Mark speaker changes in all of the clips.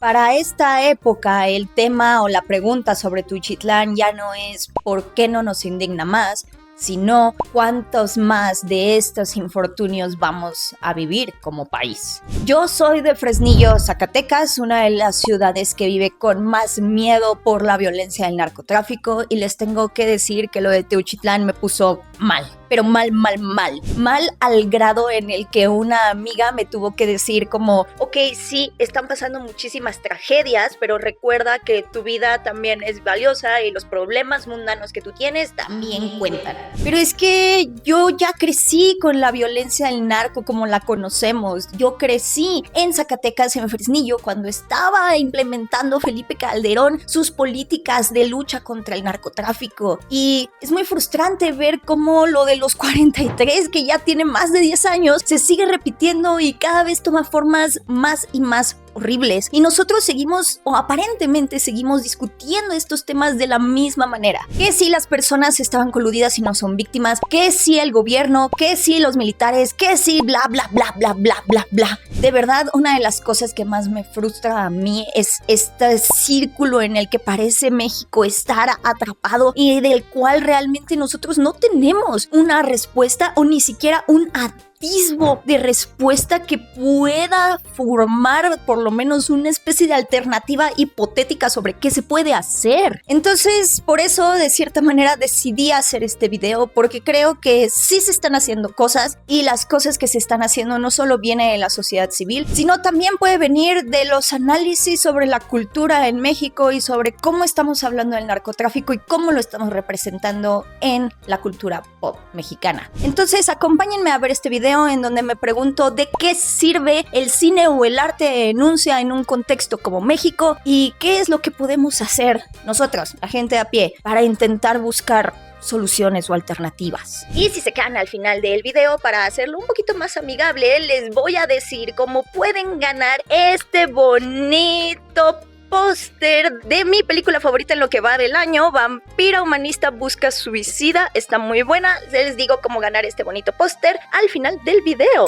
Speaker 1: Para esta época, el tema o la pregunta sobre Teuchitlán ya no es ¿por qué no nos indigna más?, sino cuántos más de estos infortunios vamos a vivir como país. Yo soy de Fresnillo, Zacatecas, una de las ciudades que vive con más miedo por la violencia del narcotráfico, y les tengo que decir que lo de Teuchitlán me puso mal. Pero mal al grado en el que una amiga me tuvo que decir como, ok, sí, están pasando muchísimas tragedias, pero recuerda que tu vida también es valiosa y los problemas mundanos que tú tienes también cuentan. Pero es que yo ya crecí con la violencia del narco como la conocemos. Yo crecí en Zacatecas, en Fresnillo, cuando estaba implementando Felipe Calderón sus políticas de lucha contra el narcotráfico. Y es muy frustrante ver cómo lo de los 43, que ya tiene más de 10 años, se sigue repitiendo y cada vez toma formas más y más horribles. Y nosotros seguimos, o aparentemente seguimos, discutiendo estos temas de la misma manera. Que si las personas estaban coludidas y no son víctimas, que si el gobierno, que si los militares, que si bla bla bla bla bla bla bla. De verdad, una de las cosas que más me frustra a mí es este círculo en el que parece México estar atrapado y del cual realmente nosotros no tenemos una respuesta o ni siquiera un de respuesta que pueda formar por lo menos una especie de alternativa hipotética sobre qué se puede hacer. Entonces, por eso de cierta manera decidí hacer este video, porque creo que sí se están haciendo cosas, y las cosas que se están haciendo no solo vienen de la sociedad civil, sino también puede venir de los análisis sobre la cultura en México y sobre cómo estamos hablando del narcotráfico y cómo lo estamos representando en la cultura pop mexicana. Entonces, acompáñenme a ver este video en donde me pregunto de qué sirve el cine o el arte de denuncia en un contexto como México, y qué es lo que podemos hacer nosotros, la gente de a pie, para intentar buscar soluciones o alternativas. Y si se quedan al final del video, para hacerlo un poquito más amigable, les voy a decir cómo pueden ganar este bonito póster de mi película favorita en lo que va del año, Vampira Humanista Busca Suicida. Está muy buena. Les digo cómo ganar este bonito póster al final del video.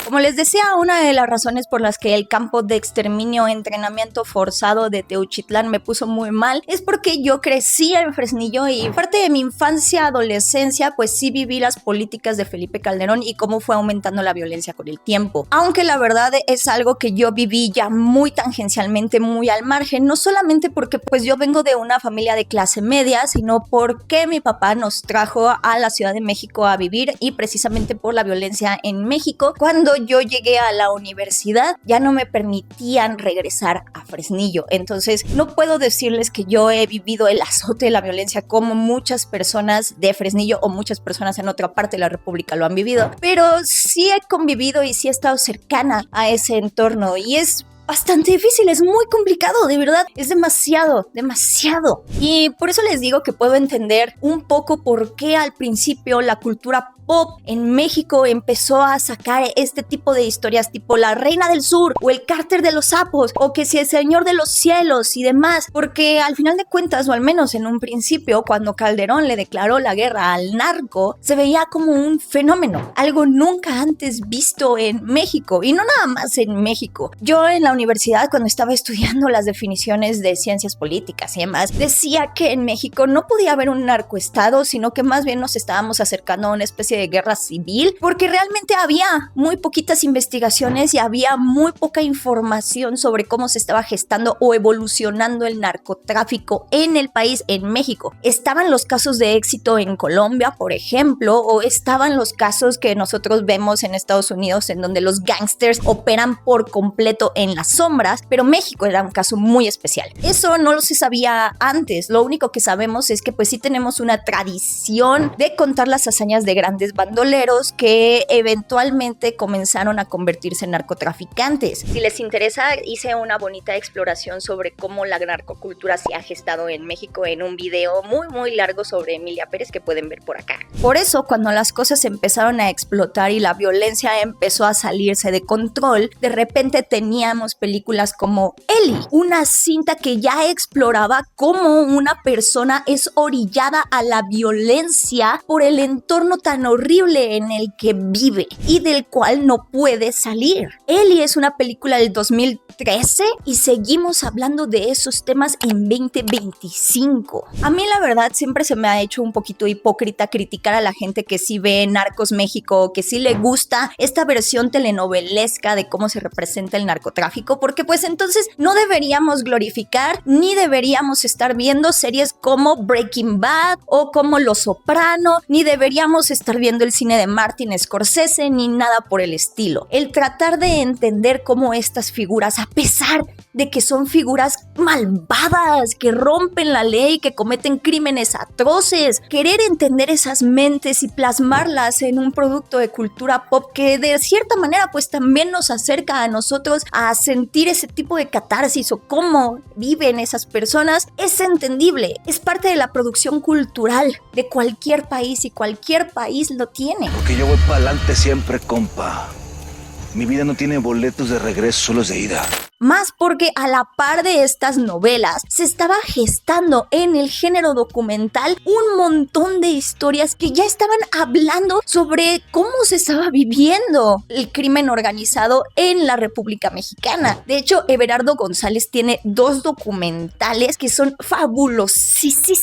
Speaker 1: Como les decía, una de las razones por las que el campo de exterminio entrenamiento forzado de Teuchitlán me puso muy mal es porque yo crecí en Fresnillo y parte de mi infancia, adolescencia, pues sí viví las políticas de Felipe Calderón y cómo fue aumentando la violencia con el tiempo. Aunque la verdad es algo que yo viví ya muy tangencialmente, muy al margen, no solamente porque pues yo vengo de una familia de clase media, sino porque mi papá nos trajo a la Ciudad de México a vivir, y precisamente por la violencia en México, cuando yo llegué a la universidad ya no me permitían regresar a Fresnillo. Entonces no puedo decirles que yo he vivido el azote de la violencia como muchas personas de Fresnillo o muchas personas en otra parte de la República lo han vivido, pero sí he convivido y sí he estado cercana a ese entorno, y es bastante difícil, es muy complicado, de verdad, es demasiado. Y por eso les digo que puedo entender un poco por qué al principio la cultura pop en México empezó a sacar este tipo de historias tipo La Reina del Sur o El Cártel de los Sapos o que si El Señor de los Cielos y demás, porque al final de cuentas, o al menos en un principio, cuando Calderón le declaró la guerra al narco, se veía como un fenómeno, algo nunca antes visto en México, y no nada más en México. Yo en la universidad, cuando estaba estudiando las definiciones de ciencias políticas y demás, decía que en México no podía haber un narcoestado, sino que más bien nos estábamos acercando a una especie de guerra civil, porque realmente había muy poquitas investigaciones y había muy poca información sobre cómo se estaba gestando o evolucionando el narcotráfico en el país, en México. Estaban los casos de éxito en Colombia, por ejemplo, o estaban los casos que nosotros vemos en Estados Unidos, en donde los gángsters operan por completo en las sombras, pero México era un caso muy especial. Eso no lo se sabía antes. Lo único que sabemos es que pues sí tenemos una tradición de contar las hazañas de grandes bandoleros que eventualmente comenzaron a convertirse en narcotraficantes. Si les interesa, hice una bonita exploración sobre cómo la narcocultura se ha gestado en México en un video muy largo sobre Emilia Pérez que pueden ver por acá. Por eso, cuando las cosas empezaron a explotar y la violencia empezó a salirse de control, de repente teníamos películas como Eli, una cinta que ya exploraba cómo una persona es orillada a la violencia por el entorno tan horrible en el que vive y del cual no puede salir. Ellie es una película del 2013 y seguimos hablando de esos temas en 2025. A mí la verdad siempre se me ha hecho un poquito hipócrita criticar a la gente que sí ve Narcos México, que sí le gusta esta versión telenovelesca de cómo se representa el narcotráfico, porque pues entonces no deberíamos glorificar ni deberíamos estar viendo series como Breaking Bad o como Los Soprano, ni deberíamos estar viendo el cine de Martin Scorsese ni nada por el estilo. El tratar de entender cómo estas figuras, a pesar de que son figuras malvadas, que rompen la ley, que cometen crímenes atroces, querer entender esas mentes y plasmarlas en un producto de cultura pop que de cierta manera pues también nos acerca a nosotros a sentir ese tipo de catarsis o cómo viven esas personas, es entendible, es parte de la producción cultural de cualquier país y cualquier país lo tiene.
Speaker 2: Porque yo voy para adelante siempre, compa. Mi vida no tiene boletos de regreso, solo es de ida.
Speaker 1: Más porque a la par de estas novelas se estaba gestando en el género documental un montón de historias que ya estaban hablando sobre cómo se estaba viviendo el crimen organizado en la República Mexicana. De hecho, Everardo González tiene 2 documentales que son fabulosísimos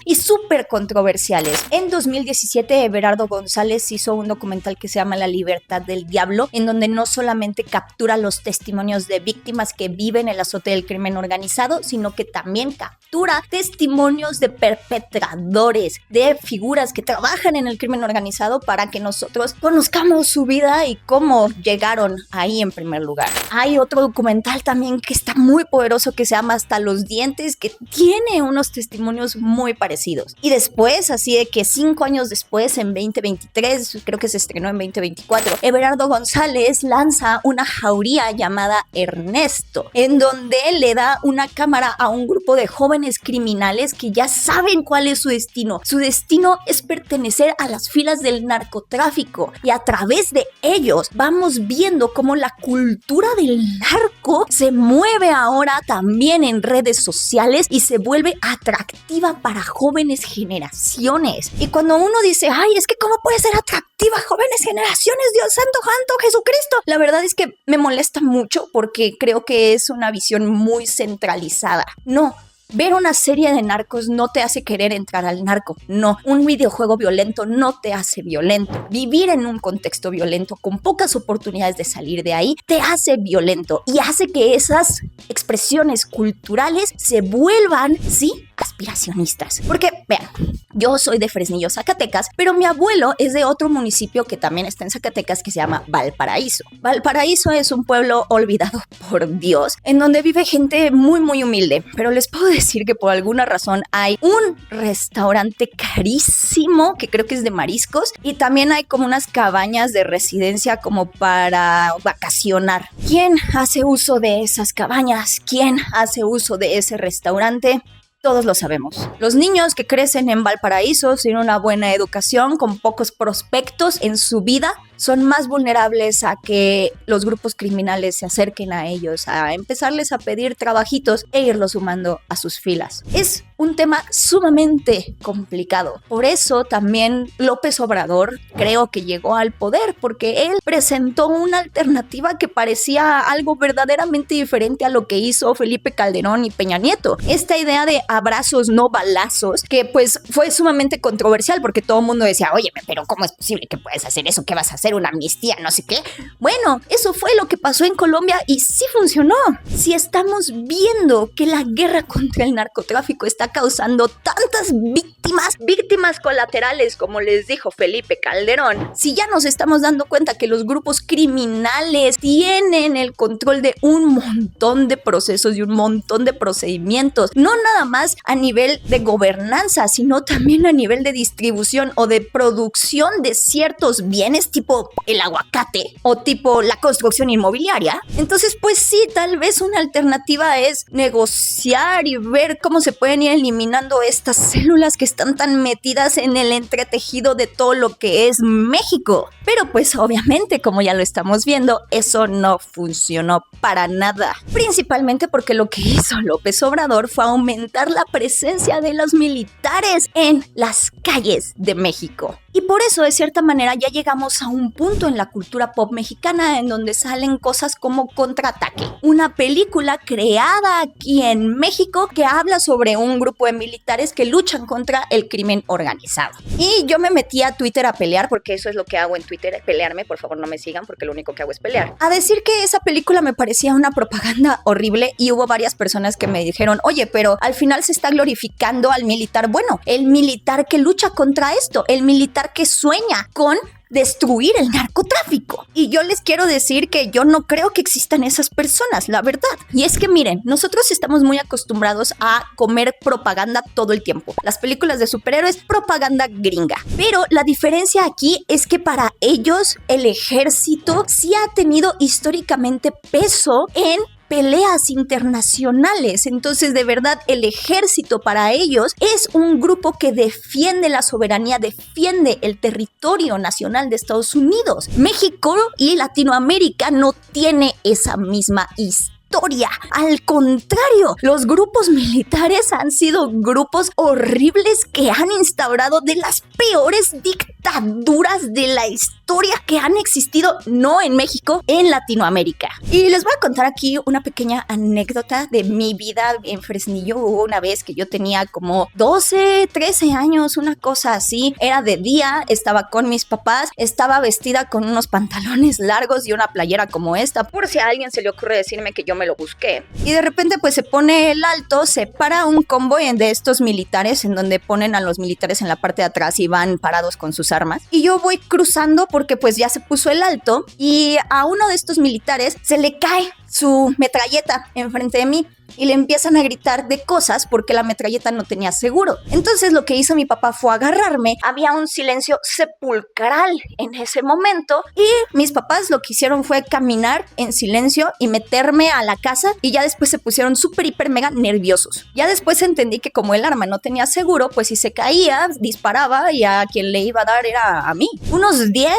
Speaker 1: y súper controversiales. En 2017, Everardo González hizo un documental que se llama La Libertad del Diablo, en donde no solamente captura los testimonios de víctimas que viven el azote del crimen organizado, sino que también captura testimonios de perpetradores, de figuras que trabajan en el crimen organizado para que nosotros conozcamos su vida y cómo llegaron ahí en primer lugar. Hay otro documental también que está muy poderoso que se llama Hasta los Dientes, que tiene unos testimonios muy parecidos. Y después, así de que 5 años después, en 2023, creo que se estrenó en 2024, Everardo González lanza una jauría llamada Ernesto, en donde le da una cámara a un grupo de jóvenes criminales que ya saben cuál es su destino. Su destino es pertenecer a las filas del narcotráfico y a través de ellos vamos viendo cómo la cultura del narco se mueve ahora también en redes sociales y se vuelve atractiva para jóvenes generaciones. Y cuando uno dice, ay, es que ¿cómo puede ser atractiva jóvenes generaciones? Dios santo, Jesucristo. La verdad es que me molesta mucho porque creo que es una visión muy centralizada. No. Ver una serie de narcos no te hace querer entrar al narco, no. Un videojuego violento no te hace violento. Vivir en un contexto violento con pocas oportunidades de salir de ahí te hace violento y hace que esas expresiones culturales se vuelvan, sí, aspiracionistas. Porque, vean, yo soy de Fresnillo, Zacatecas, pero mi abuelo es de otro municipio que también está en Zacatecas que se llama Valparaíso. Valparaíso es un pueblo olvidado por Dios, en donde vive gente muy, muy humilde, pero les puedo decir que por alguna razón hay un restaurante carísimo que creo que es de mariscos y también hay como unas cabañas de residencia como para vacacionar. ¿Quién hace uso de esas cabañas? ¿Quién hace uso de ese restaurante? Todos lo sabemos. Los niños que crecen en Valparaíso sin una buena educación, con pocos prospectos en su vida, son más vulnerables a que los grupos criminales se acerquen a ellos, a empezarles a pedir trabajitos e irlos sumando a sus filas. Es un tema sumamente complicado. Por eso también López Obrador creo que llegó al poder, porque él presentó una alternativa que parecía algo verdaderamente diferente a lo que hizo Felipe Calderón y Peña Nieto. Esta idea de abrazos no balazos, que pues fue sumamente controversial porque todo el mundo decía, oye, pero ¿cómo es posible que puedes hacer eso? ¿Qué vas a hacer? Una amnistía, no sé qué. Bueno, eso fue lo que pasó en Colombia y sí funcionó. Si estamos viendo que la guerra contra el narcotráfico está causando tantas víctimas colaterales, como les dijo Felipe Calderón, si ya nos estamos dando cuenta que los grupos criminales tienen el control de un montón de procesos y un montón de procedimientos, no nada más a nivel de gobernanza, sino también a nivel de distribución o de producción de ciertos bienes tipo el aguacate o tipo la construcción inmobiliaria, entonces pues sí, tal vez una alternativa es negociar y ver cómo se pueden ir eliminando estas células que están tan metidas en el entretejido de todo lo que es México. Pero pues obviamente, como ya lo estamos viendo, eso no funcionó para nada. Principalmente porque lo que hizo López Obrador fue aumentar la presencia de los militares en las calles de México. Y por eso, de cierta manera, ya llegamos a un punto en la cultura pop mexicana en donde salen cosas como Contraataque, una película creada aquí en México que habla sobre un grupo de militares que luchan contra el crimen organizado. Y yo me metí a Twitter a pelear, porque eso es lo que hago en Twitter, pelearme. Por favor, no me sigan porque lo único que hago es pelear. A decir que esa película me parecía una propaganda horrible, y hubo varias personas que me dijeron, oye, pero al final se está glorificando al militar. Bueno, el militar que lucha contra esto, el militar que sueña con destruir el narcotráfico. Y yo les quiero decir que yo no creo que existan esas personas, la verdad. Y es que miren, nosotros estamos muy acostumbrados a comer propaganda todo el tiempo. Las películas de superhéroes, propaganda gringa. Pero la diferencia aquí es que para ellos el ejército sí ha tenido históricamente peso en peleas internacionales. Entonces, de verdad, el ejército para ellos es un grupo que defiende la soberanía, defiende el territorio nacional de Estados Unidos. México y Latinoamérica no tiene esa misma historia. Al contrario, los grupos militares han sido grupos horribles que han instaurado de las peores dictaduras de la historia que han existido, no en México, en Latinoamérica. Y les voy a contar aquí una pequeña anécdota de mi vida en Fresnillo. Hubo una vez que yo tenía como 12, 13 años, una cosa así. Era de día, estaba con mis papás, estaba vestida con unos pantalones largos y una playera como esta, por si a alguien se le ocurre decirme que yo me lo busqué. Y de repente pues se pone el alto, se para un convoy de estos militares en donde ponen a los militares en la parte de atrás y van parados con sus armas. Y yo voy cruzando porque pues ya se puso el alto, y a uno de estos militares se le cae su metralleta enfrente de mí y le empiezan a gritar de cosas porque la metralleta no tenía seguro. Entonces lo que hizo mi papá fue agarrarme. Había un silencio sepulcral en ese momento, y mis papás lo que hicieron fue caminar en silencio y meterme a la casa, y ya después se pusieron súper, hiper, mega nerviosos. Ya después entendí que como el arma no tenía seguro, pues si se caía, disparaba, y a quien le iba a dar era a mí. Unos 10,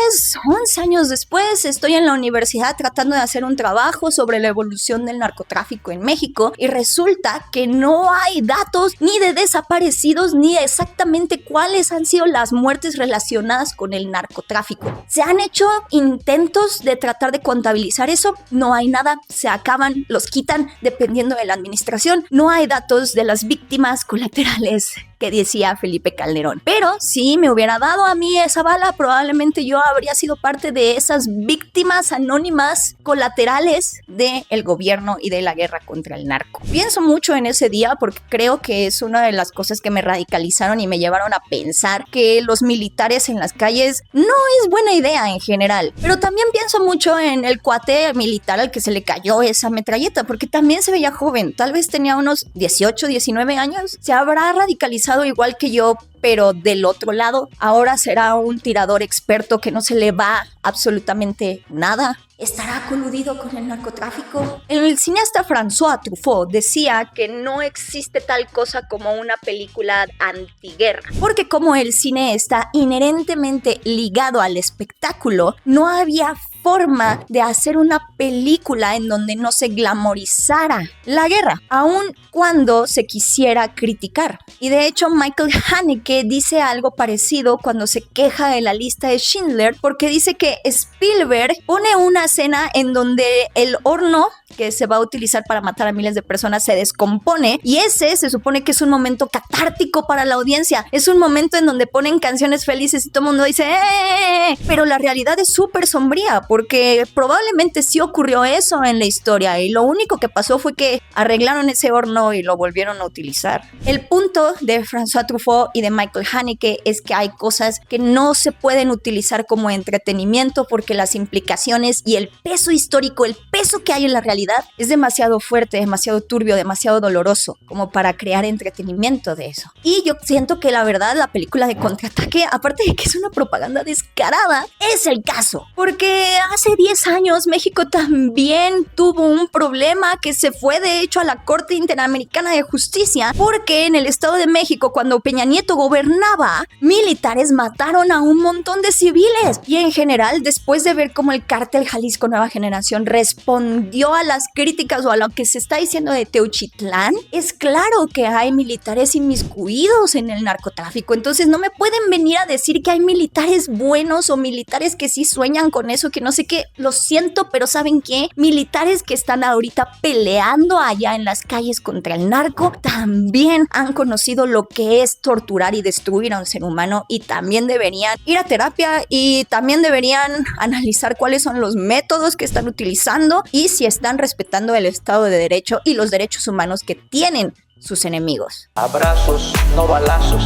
Speaker 1: 11 años después, estoy en la universidad tratando de hacer un trabajo sobre la evolución del narcotráfico en México, y resulta que no hay datos ni de desaparecidos ni exactamente cuáles han sido las muertes relacionadas con el narcotráfico. Se han hecho intentos de tratar de contabilizar eso, no hay nada, se acaban, los quitan dependiendo de la administración. No hay datos de las víctimas colaterales que decía Felipe Calderón. Pero si me hubiera dado a mí esa bala, probablemente yo habría sido parte de esas víctimas anónimas colaterales del gobierno y de la guerra contra el narco. Pienso mucho en ese día porque creo que es una de las cosas que me radicalizaron y me llevaron a pensar que los militares en las calles no es buena idea en general. Pero también pienso mucho en el cuate militar al que se le cayó esa metralleta, porque también se veía joven, tal vez tenía unos 18, 19 años. Se habrá radicalizado igual que yo, pero del otro lado, ahora será un tirador experto que no se le va absolutamente nada. ¿Estará coludido con el narcotráfico? El cineasta François Truffaut decía que no existe tal cosa como una película antiguerra, porque como el cine está inherentemente ligado al espectáculo, no había forma de hacer una película en donde no se glamorizara la guerra, aun cuando se quisiera criticar. Y de hecho Michael Haneke dice algo parecido cuando se queja de la lista de Schindler, porque dice que Spielberg pone una escena en donde el horno que se va a utilizar para matar a miles de personas se descompone, y ese se supone que es un momento catártico para la audiencia, es un momento en donde ponen canciones felices y todo el mundo dice ¡eh! Pero la realidad es súper sombría, porque probablemente sí ocurrió eso en la historia, y lo único que pasó fue que arreglaron ese horno y lo volvieron a utilizar. El punto de François Truffaut y de Michael Haneke es que hay cosas que no se pueden utilizar como entretenimiento porque las implicaciones y el peso histórico, el peso que hay en la realidad es demasiado fuerte, demasiado turbio, demasiado doloroso como para crear entretenimiento de eso. Y yo siento que la verdad la película de Contraataque, aparte de que es una propaganda descarada, es el caso, porque hace 10 años México también tuvo un problema que se fue de hecho a la Corte Interamericana de Justicia, porque en el Estado de México, cuando Peña Nieto gobernaba, militares mataron a un montón de civiles, y en general después de ver cómo el cártel Jalisco Nueva Generación respondió a las críticas o a lo que se está diciendo de Teuchitlán, es claro que hay militares inmiscuidos en el narcotráfico. Entonces no me pueden venir a decir que hay militares buenos o militares que sí sueñan con eso, que no sé qué. Lo siento, pero ¿saben qué? Militares que están ahorita peleando allá en las calles contra el narco también han conocido lo que es torturar y destruir a un ser humano, y también deberían ir a terapia y también deberían analizar cuáles son los métodos que están utilizando y si están respetando el Estado de Derecho y los derechos humanos que tienen sus enemigos.
Speaker 3: Abrazos, no balazos.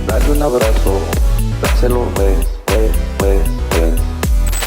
Speaker 3: Dale un abrazo, dáselo, pues.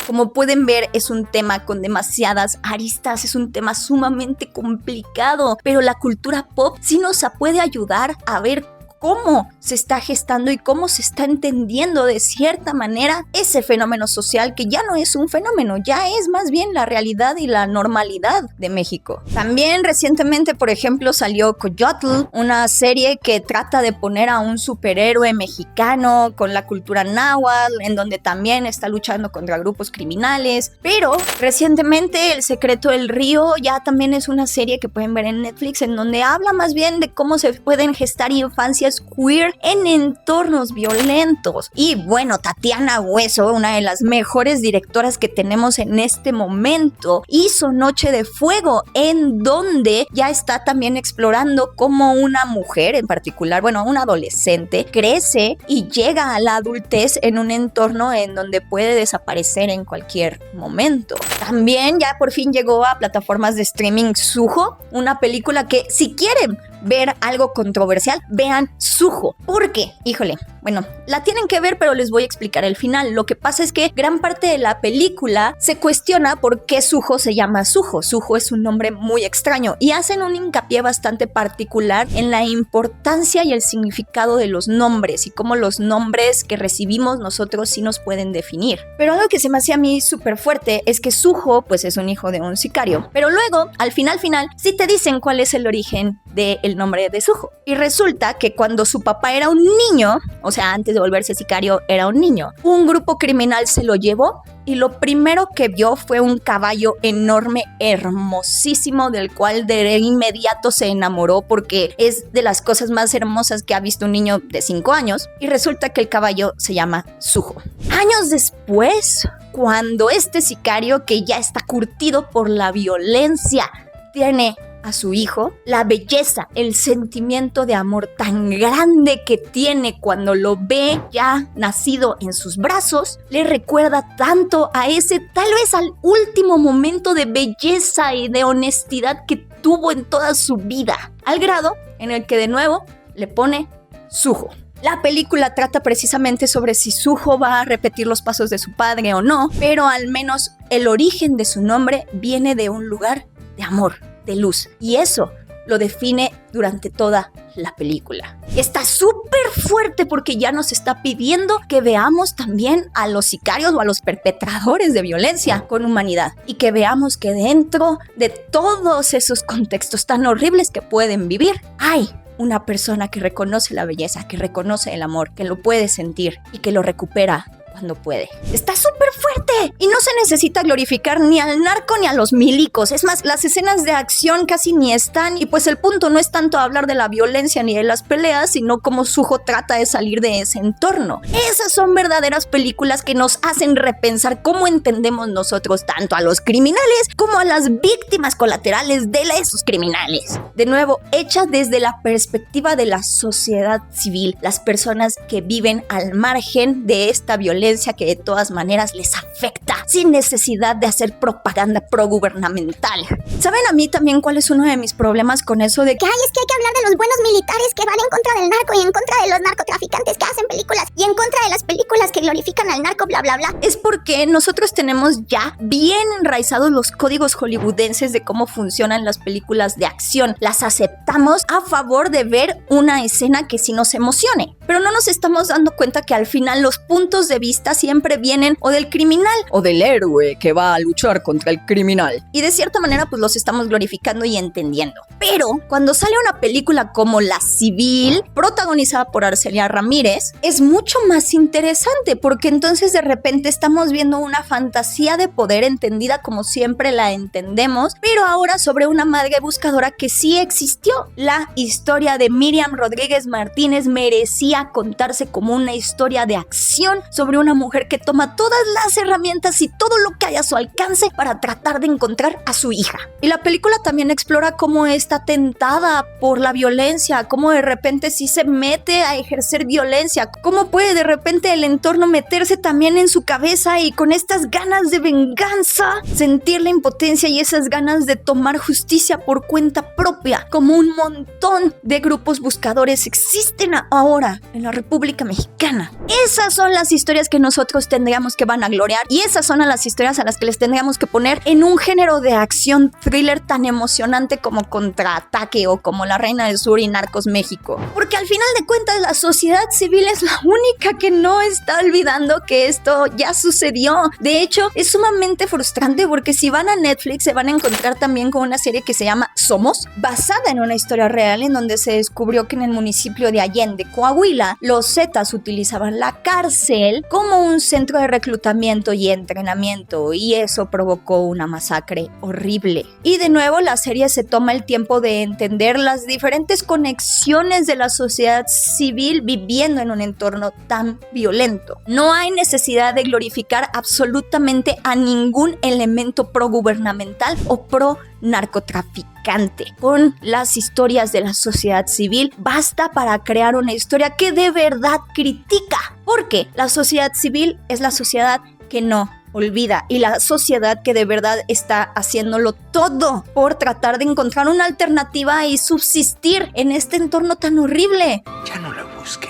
Speaker 1: Como pueden ver, es un tema con demasiadas aristas, es un tema sumamente complicado, pero la cultura pop sí nos puede ayudar a ver cómo se está gestando y cómo se está entendiendo de cierta manera ese fenómeno social que ya no es un fenómeno, ya es más bien la realidad y la normalidad de México. También recientemente, por ejemplo, salió Coyotl, una serie que trata de poner a un superhéroe mexicano con la cultura náhuatl, en donde también está luchando contra grupos criminales. Pero recientemente El Secreto del Río ya también es una serie que pueden ver en Netflix, en donde habla más bien de cómo se pueden gestar infancias queer en entornos violentos. Y bueno, Tatiana Hueso, una de las mejores directoras que tenemos en este momento, hizo Noche de Fuego, en donde ya está también explorando cómo una mujer en particular, bueno, una adolescente, crece y llega a la adultez en un entorno en donde puede desaparecer en cualquier momento. También ya por fin llegó a plataformas de streaming Sujo, una película que si quieren ver algo controversial, vean Sujo. ¿Por qué? Híjole, bueno, la tienen que ver, pero les voy a explicar el final. Lo que pasa es que gran parte de la película se cuestiona por qué Sujo se llama Sujo. Sujo es un nombre muy extraño y hacen un hincapié bastante particular en la importancia y el significado de los nombres y cómo los nombres que recibimos nosotros sí nos pueden definir. Pero algo que se me hacía a mí súper fuerte es que Sujo pues es un hijo de un sicario, pero luego al final sí te dicen cuál es el origen del nombre de Sujo. Y resulta que cuando su papá era un niño, o sea, antes de volverse sicario era un niño, un grupo criminal se lo llevó y lo primero que vio fue un caballo enorme, hermosísimo, del cual de inmediato se enamoró porque es de las cosas más hermosas que ha visto un niño de 5 años. Y resulta que el caballo se llama Sujo. Años después, cuando este sicario, que ya está curtido por la violencia, tiene a su hijo, la belleza, el sentimiento de amor tan grande que tiene cuando lo ve ya nacido en sus brazos, le recuerda tanto a ese, tal vez al último momento de belleza y de honestidad que tuvo en toda su vida, al grado en el que de nuevo le pone Sujo. La película trata precisamente sobre si Sujo va a repetir los pasos de su padre o no, pero al menos el origen de su nombre viene de un lugar de amor, de luz, y eso lo define durante toda la película. Está súper fuerte porque ya nos está pidiendo que veamos también a los sicarios o a los perpetradores de violencia con humanidad y que veamos que dentro de todos esos contextos tan horribles que pueden vivir, hay una persona que reconoce la belleza, que reconoce el amor, que lo puede sentir y que lo recupera cuando puede. Está súper fuerte y no se necesita glorificar ni al narco ni a los milicos. Es más, las escenas de acción casi ni están, y pues el punto no es tanto hablar de la violencia ni de las peleas, sino cómo Sujo trata de salir de ese entorno. Esas son verdaderas películas que nos hacen repensar cómo entendemos nosotros tanto a los criminales como a las víctimas colaterales de esos criminales. De nuevo, hechas desde la perspectiva de la sociedad civil, las personas que viven al margen de esta violencia que de todas maneras les afecta, sin necesidad de hacer propaganda progubernamental. ¿Saben a mí también cuál es uno de mis problemas con eso de que
Speaker 4: es que hay que hablar de los buenos militares que van en contra del narco y en contra de los narcotraficantes que hacen películas y en contra de las películas que glorifican al narco, bla, bla, bla?
Speaker 1: Es porque nosotros tenemos ya bien enraizados los códigos hollywoodenses de cómo funcionan las películas de acción. Las aceptamos a favor de ver una escena que sí nos emocione, pero no nos estamos dando cuenta que al final los puntos de vista siempre vienen o del criminal criminal o del héroe que va a luchar contra el criminal. Y de cierta manera pues los estamos glorificando y entendiendo. Pero cuando sale una película como La Civil, protagonizada por Arcelia Ramírez, es mucho más interesante porque entonces de repente estamos viendo una fantasía de poder entendida como siempre la entendemos, pero ahora sobre una madre buscadora que sí existió. La historia de Miriam Rodríguez Martínez merecía contarse como una historia de acción sobre una mujer que toma todas las herramientas y todo lo que hay a su alcance para tratar de encontrar a su hija. Y la película también explora cómo está tentada por la violencia, cómo de repente sí se mete a ejercer violencia, cómo puede de repente el entorno meterse también en su cabeza y con estas ganas de venganza sentir la impotencia y esas ganas de tomar justicia por cuenta propia, como un montón de grupos buscadores existen ahora en la República Mexicana. Esas son las historias que nosotros tendríamos que vanagloriar y esas son las historias a las que les tendríamos que poner en un género de acción thriller tan emocionante como Contraataque o como La Reina del Sur y Narcos México. Porque al final de cuentas la sociedad civil es la única que no está olvidando que esto ya sucedió. De hecho, es sumamente frustrante porque si van a Netflix se van a encontrar también con una serie que se llama Somos, basada en una historia real en donde se descubrió que en el municipio de Allende, Coahuila, los Zetas utilizaban la cárcel como un centro de reclutamiento y entrenamiento y eso provocó una masacre horrible. Y de nuevo la serie se toma el tiempo de entender las diferentes conexiones de la sociedad civil viviendo en un entorno tan violento. No hay necesidad de glorificar absolutamente a ningún elemento progubernamental o pro narcotraficante. Con las historias de la sociedad civil basta para crear una historia que de verdad critica, porque la sociedad civil es la sociedad que no olvida y la sociedad que de verdad está haciéndolo todo por tratar de encontrar una alternativa y subsistir en este entorno tan horrible.
Speaker 5: Ya no la busque.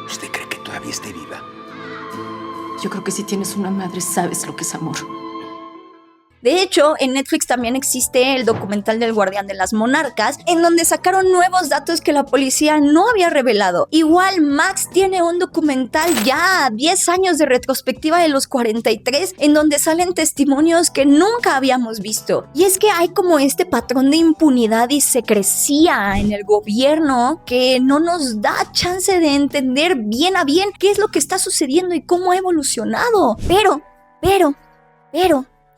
Speaker 5: ¿Usted cree que todavía esté viva?
Speaker 6: Yo creo que si tienes una madre sabes lo que es amor.
Speaker 1: De hecho, en Netflix también existe el documental del Guardián de las Monarcas, en donde sacaron nuevos datos que la policía no había revelado. Igual Max tiene un documental ya 10 años de retrospectiva de los 43, en donde salen testimonios que nunca habíamos visto. Y es que hay como este patrón de impunidad y secrecía en el gobierno que no nos da chance de entender bien a bien qué es lo que está sucediendo y cómo ha evolucionado. Pero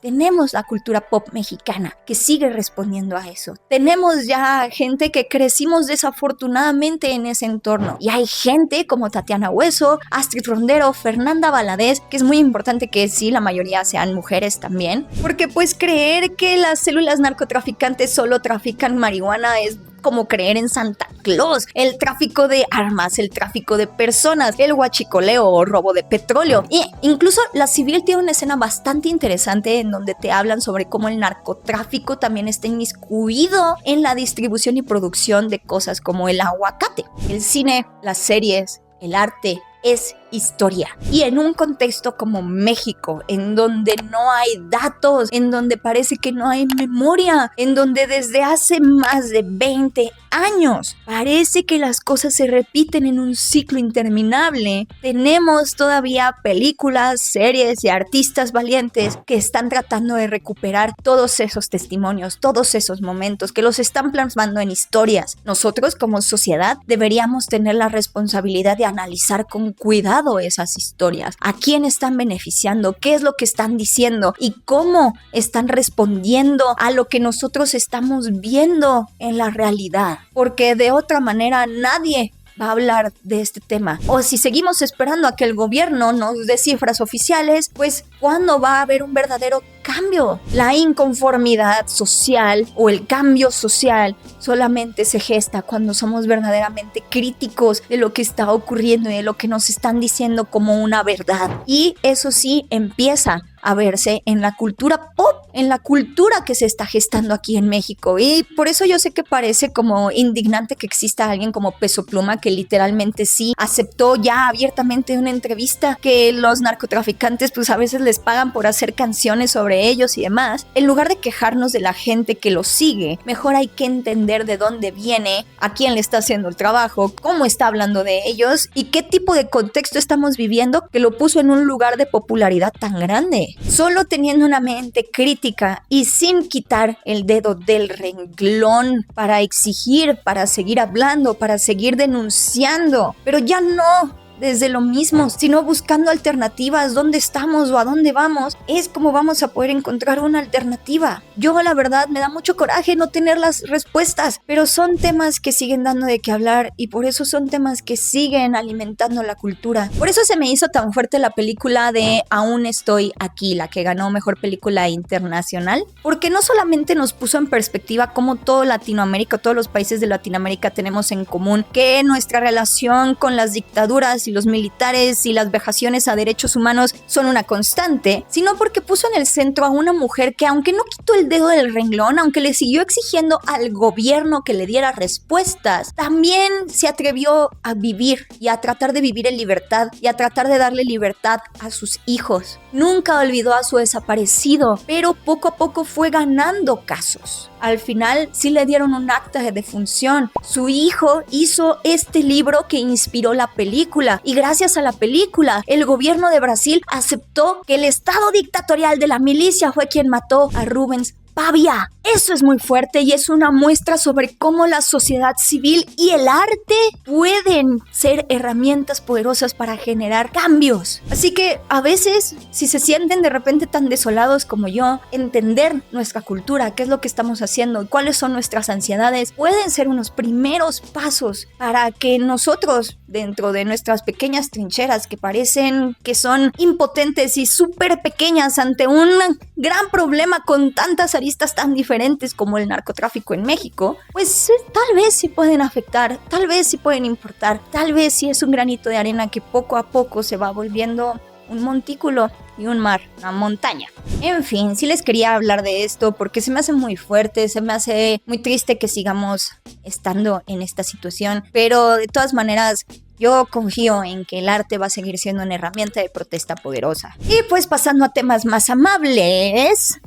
Speaker 1: tenemos la cultura pop mexicana que sigue respondiendo a eso. Tenemos ya gente que crecimos desafortunadamente en ese entorno. Y hay gente como Tatiana Hueso, Astrid Rondero, Fernanda Valadez, que es muy importante que sí, la mayoría sean mujeres también. Porque pues creer que las células narcotraficantes solo trafican marihuana es como creer en Santa Claus. El tráfico de armas, el tráfico de personas, el huachicoleo o robo de petróleo. E incluso La Civil tiene una escena bastante interesante en donde te hablan sobre cómo el narcotráfico también está inmiscuido en la distribución y producción de cosas como el aguacate. El cine, las series, el arte es historia. Y en un contexto como México, en donde no hay datos, en donde parece que no hay memoria, en donde desde hace más de 20 años parece que las cosas se repiten en un ciclo interminable, tenemos todavía películas, series y artistas valientes que están tratando de recuperar todos esos testimonios, todos esos momentos, que los están plasmando en historias. Nosotros como sociedad deberíamos tener la responsabilidad de analizar con cuidado esas historias, a quién están beneficiando, qué es lo que están diciendo y cómo están respondiendo a lo que nosotros estamos viendo en la realidad, porque de otra manera nadie va a hablar de este tema. O si seguimos esperando a que el gobierno nos dé cifras oficiales, pues ¿cuándo va a haber un verdadero cambio? La inconformidad social o el cambio social solamente se gesta cuando somos verdaderamente críticos de lo que está ocurriendo y de lo que nos están diciendo como una verdad. Y eso sí empieza a verse en la cultura pop, en la cultura que se está gestando aquí en México. Y por eso yo sé que parece como indignante que exista alguien como Peso Pluma que literalmente sí aceptó ya abiertamente en una entrevista que los narcotraficantes pues a veces les pagan por hacer canciones sobre ellos y demás. En lugar de quejarnos de la gente que lo sigue, mejor hay que entender de dónde viene, a quién le está haciendo el trabajo, cómo está hablando de ellos y qué tipo de contexto estamos viviendo que lo puso en un lugar de popularidad tan grande. Solo teniendo una mente crítica y sin quitar el dedo del renglón para exigir, para seguir hablando, para seguir denunciando, pero ya no desde lo mismo, sino buscando alternativas. ¿Dónde estamos o a dónde vamos? Es como vamos a poder encontrar una alternativa. Yo la verdad me da mucho coraje no tener las respuestas, pero son temas que siguen dando de qué hablar y por eso son temas que siguen alimentando la cultura. Por eso se me hizo tan fuerte la película de Aún estoy aquí, la que ganó Mejor Película Internacional, porque no solamente nos puso en perspectiva cómo todo Latinoamérica, todos los países de Latinoamérica tenemos en común que nuestra relación con las dictaduras y los militares y las vejaciones a derechos humanos son una constante, sino porque puso en el centro a una mujer que, aunque no quitó el dedo del renglón, aunque le siguió exigiendo al gobierno que le diera respuestas, también se atrevió a vivir y a tratar de vivir en libertad y a tratar de darle libertad a sus hijos. Nunca olvidó a su desaparecido, pero poco a poco fue ganando casos. Al final sí le dieron un acta de defunción. Su hijo hizo este libro que inspiró la película y gracias a la película el gobierno de Brasil aceptó que el estado dictatorial de la milicia fue quien mató a Rubens Pavia. Eso es muy fuerte y es una muestra sobre cómo la sociedad civil y el arte pueden ser herramientas poderosas para generar cambios. Así que a veces, si se sienten de repente tan desolados como yo, entender nuestra cultura, qué es lo que estamos haciendo y cuáles son nuestras ansiedades, pueden ser unos primeros pasos para que nosotros, dentro de nuestras pequeñas trincheras que parecen que son impotentes y súper pequeñas ante un gran problema con tantas aristas tan diferentes como el narcotráfico en México, pues tal vez sí pueden afectar, tal vez sí pueden importar, tal vez sí es un granito de arena que poco a poco se va volviendo un montículo y un mar, una montaña. En fin, sí les quería hablar de esto porque se me hace muy fuerte, se me hace muy triste que sigamos estando en esta situación, pero de todas maneras yo confío en que el arte va a seguir siendo una herramienta de protesta poderosa. Y pues pasando a temas más amables,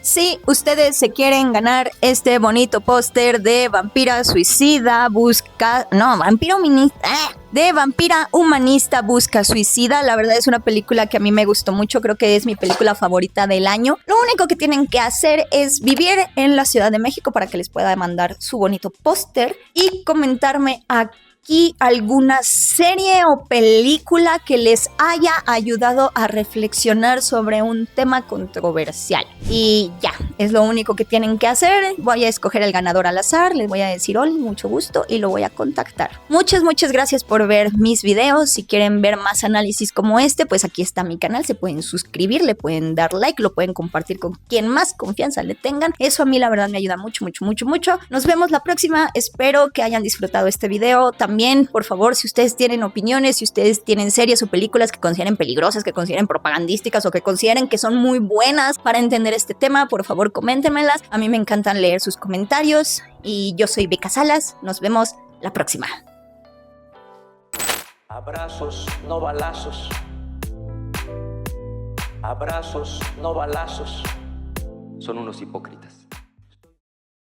Speaker 1: si ustedes se quieren ganar este bonito póster de Vampira Suicida de Vampira Humanista Busca Suicida, la verdad es una película que a mí me gustó mucho, creo que es mi película favorita del año. Lo único que tienen que hacer es vivir en la Ciudad de México para que les pueda mandar su bonito póster y comentarme aquí alguna serie o película que les haya ayudado a reflexionar sobre un tema controversial. Y ya, es lo único que tienen que hacer. Voy a escoger el ganador al azar, les voy a decir hola, mucho gusto, y lo voy a contactar. Muchas gracias por ver mis videos. Si quieren ver más análisis como este, pues aquí está mi canal, se pueden suscribir, le pueden dar like, lo pueden compartir con quien más confianza le tengan. Eso a mí la verdad me ayuda mucho. Nos vemos la próxima, espero que hayan disfrutado este video. También, por favor, si ustedes tienen opiniones, si ustedes tienen series o películas que consideren peligrosas, que consideren propagandísticas o que consideren que son muy buenas para entender este tema, por favor, coméntenmelas. A mí me encantan leer sus comentarios y yo soy Beca Salas. Nos vemos la próxima.
Speaker 3: Abrazos, no balazos. Abrazos, no balazos.
Speaker 5: Son unos hipócritas.